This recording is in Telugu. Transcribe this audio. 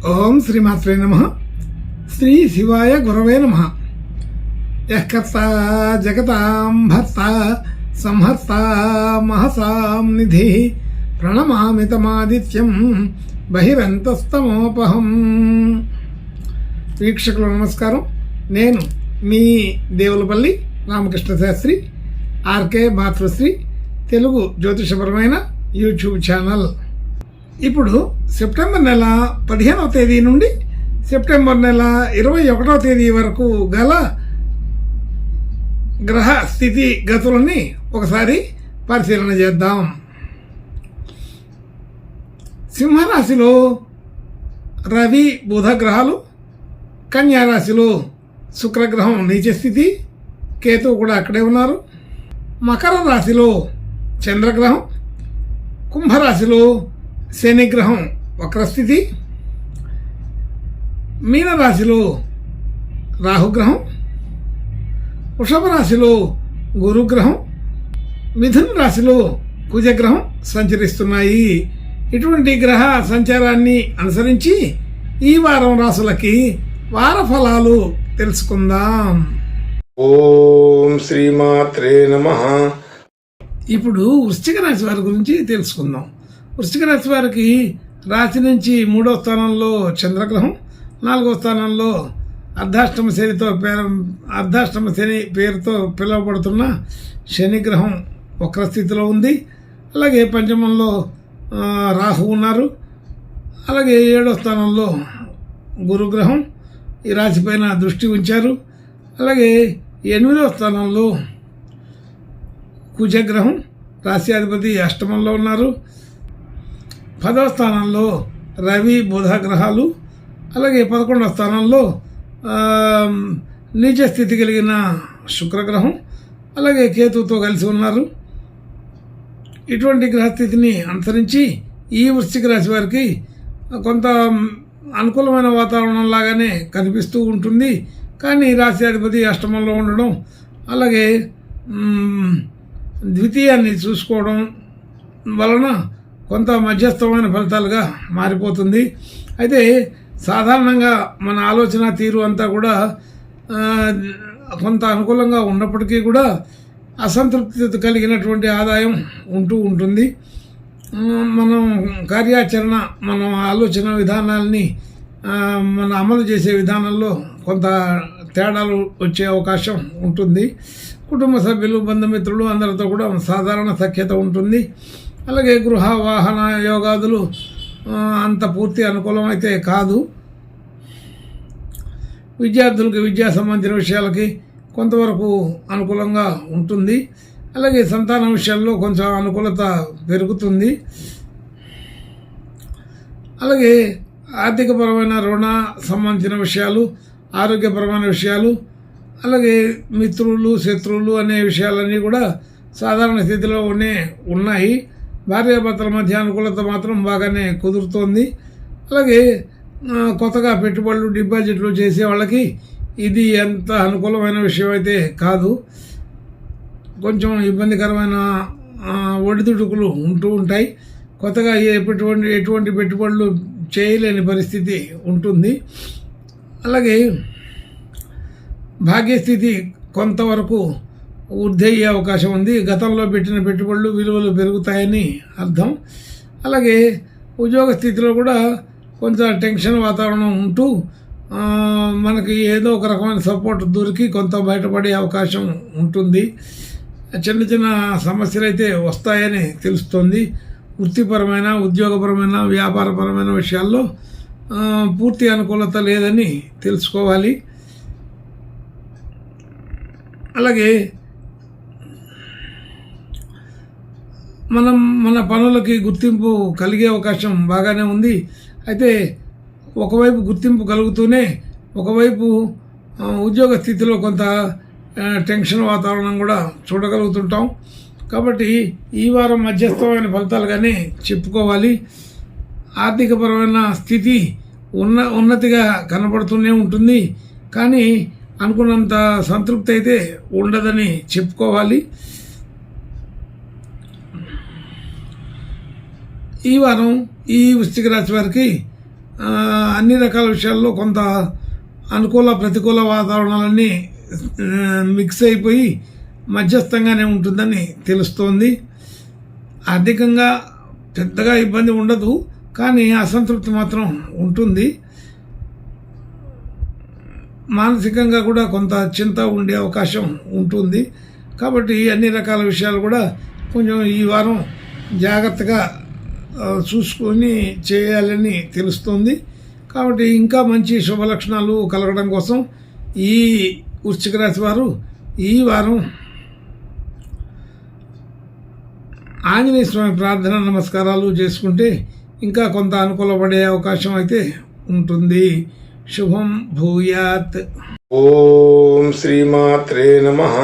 ఓం శ్రీమాత్రే నమః. శ్రీ శివాయ గురవే నమః. యఃకర్త జగతాం భర్త సంహర్త మహసాం నిధి ప్రణమామి తమాదిత్యం బహిరంతస్తమోపహం. వీక్షకులు నమస్కారం. నేను మీ దేవులపల్లి రామకృష్ణ శాస్త్రి, ఆర్కే మాతృశ్రీ తెలుగు జ్యోతిషపరమైన యూట్యూబ్ ఛానల్. ఇప్పుడు సెప్టెంబర్ నెల 15వ తేదీ నుండి సెప్టెంబర్ నెల 21వ తేదీ వరకు గల గ్రహ స్థితి గతులని ఒకసారి పరిశీలన చేద్దాం. సింహరాశిలో రవి బుధ గ్రహాలు, కన్యారాశిలో శుక్రగ్రహం నీచ స్థితి, కేతువు కూడా అక్కడే ఉన్నారు. మకర రాశిలో చంద్రగ్రహం, కుంభరాశిలో శనిగ్రహం వక్రస్థితి, మీనరాశిలో రాహుగ్రహం, వృషభ రాశిలో గురుగ్రహం, మిథున రాశిలో కుజగ్రహం సంచరిస్తున్నాయి. ఇటువంటి గ్రహ సంచారాన్ని అనుసరించి ఈ వారం రాశులకి వార ఫలాలు తెలుసుకుందాం. ఓం శ్రీమాత్రే నమః. ఇప్పుడు వృశ్చిక రాశి వారి గురించి తెలుసుకుందాం. వృశ్చిక రాశి వారికి రాశి నుంచి 3వ స్థానంలో చంద్రగ్రహం, 4వ స్థానంలో అర్ధాష్టమ శని పేరుతో పిలువబడుతున్న శనిగ్రహం వక్రస్థితిలో ఉంది. అలాగే పంచమంలో రాహు ఉన్నారు. అలాగే 7వ స్థానంలో గురుగ్రహం ఈ రాశిపైన దృష్టి ఉంచారు. అలాగే 8వ స్థానంలో కుజగ్రహం రాశ్యాధిపతి అష్టమంలో ఉన్నారు. 10వ స్థానంలో రవి బుధ గ్రహాలు, అలాగే 11వ స్థానంలో నీచ స్థితి కలిగిన శుక్రగ్రహం, అలాగే కేతువుతో కలిసి ఉన్నారు. ఇటువంటి గ్రహస్థితిని అనుసరించి ఈ వృశ్చిక రాశి వారికి కొంత అనుకూలమైన వాతావరణం లాగానే కనిపిస్తూ ఉంటుంది. కానీ రాశ్యాధిపతి అష్టమంలో ఉండడం, అలాగే ద్వితీయాన్ని చూసుకోవడం వలన కొంత మధ్యస్థమైన ఫలితాలుగా మారిపోతుంది. అయితే సాధారణంగా మన ఆలోచన తీరు అంతా కూడా కొంత అనుకూలంగా ఉన్నప్పటికీ కూడా అసంతృప్తి కలిగినటువంటి ఆదాయం ఉంటూ ఉంటుంది. మనం కార్యాచరణ, మనం ఆలోచన విధానాలని మన అమలు చేసే విధానంలో కొంత తేడాలు వచ్చే అవకాశం ఉంటుంది. కుటుంబ సభ్యులు, బంధుమిత్రులు అందరితో కూడా సాధారణ సఖ్యత ఉంటుంది. అలాగే గృహ వాహన యోగాదులు అంత పూర్తి అనుకూలం అయితే కాదు. విద్యార్థులకు విద్యా సంబంధించిన విషయాలకి కొంతవరకు అనుకూలంగా ఉంటుంది. అలాగే సంతాన విషయాల్లో కొంచెం అనుకూలత పెరుగుతుంది. అలాగే ఆర్థికపరమైన రుణ సంబంధించిన విషయాలు, ఆరోగ్యపరమైన విషయాలు, అలాగే మిత్రులు శత్రువులు అనే విషయాలన్నీ కూడా సాధారణ స్థితిలో ఉన్నాయి. భార్యాభర్తల మధ్య అనుకూలత మాత్రం బాగానే కుదురుతోంది. అలాగే కొత్తగా పెట్టుబడులు డిపాజిట్లు చేసే వాళ్ళకి ఇది ఎంత అనుకూలమైన విషయం అయితే కాదు. కొంచెం ఇబ్బందికరమైన ఒడిదుడుకులు ఉంటూ ఉంటాయి. కొత్తగా ఎటువంటి పెట్టుబడులు చేయలేని పరిస్థితి ఉంటుంది. అలాగే భాగ్యస్థితి కొంతవరకు వృద్ధి అయ్యే అవకాశం ఉంది. గతంలో పెట్టిన పెట్టుబడులు విలువలు పెరుగుతాయని అర్థం. అలాగే ఉద్యోగ స్థితిలో కూడా కొంచెం టెన్షన్ వాతావరణం ఉంటూ మనకి ఏదో ఒక రకమైన సపోర్ట్ దొరికి కొంత బయటపడే అవకాశం ఉంటుంది. చిన్న చిన్న సమస్యలు అయితే వస్తాయని తెలుస్తుంది. వృత్తిపరమైన, ఉద్యోగపరమైన, వ్యాపారపరమైన విషయాల్లో పూర్తి అనుకూలత లేదని తెలుసుకోవాలి. అలాగే మన పనులకి గుర్తింపు కలిగే అవకాశం బాగానే ఉంది. అయితే ఒకవైపు గుర్తింపు కలుగుతూనే ఒకవైపు ఉద్యోగ స్థితిలో కొంత టెన్షన్ వాతావరణం కూడా చూడగలుగుతుంటాం. కాబట్టి ఈ వారం మధ్యస్థమైన ఫలితాలుగానే చెప్పుకోవాలి. ఆర్థికపరమైన స్థితి ఉన్నతిగా కనబడుతూనే ఉంటుంది. కానీ అనుకున్నంత సంతృప్తి అయితే ఉండదని చెప్పుకోవాలి. ఈ వారం ఈ వృశ్చిక రాశి వారికి అన్ని రకాల విషయాల్లో కొంత అనుకూల ప్రతికూల వాతావరణాలన్నీ మిక్స్ అయిపోయి మధ్యస్థంగానే ఉంటుందని తెలుస్తోంది. ఆర్థికంగా పెద్దగా ఇబ్బంది ఉండదు, కానీ అసంతృప్తి మాత్రం ఉంటుంది. మానసికంగా కూడా కొంత చింత ఉండే అవకాశం ఉంటుంది. కాబట్టి అన్ని రకాల విషయాలు కూడా కొంచెం ఈ వారం జాగ్రత్తగా చూసుకొని చేయాలని తెలుస్తుంది. కాబట్టి ఇంకా మంచి శుభ లక్షణాలు కలగడం కోసం ఈ వృశ్చిక రాశి వారు ఈ వారం ఆంజనేయ స్వామి ప్రార్థన నమస్కారాలు చేసుకుంటే ఇంకా కొంత అనుకూలపడే అవకాశం అయితే ఉంటుంది. శుభం భూయాత్. ఓం శ్రీమాత్రే నమః.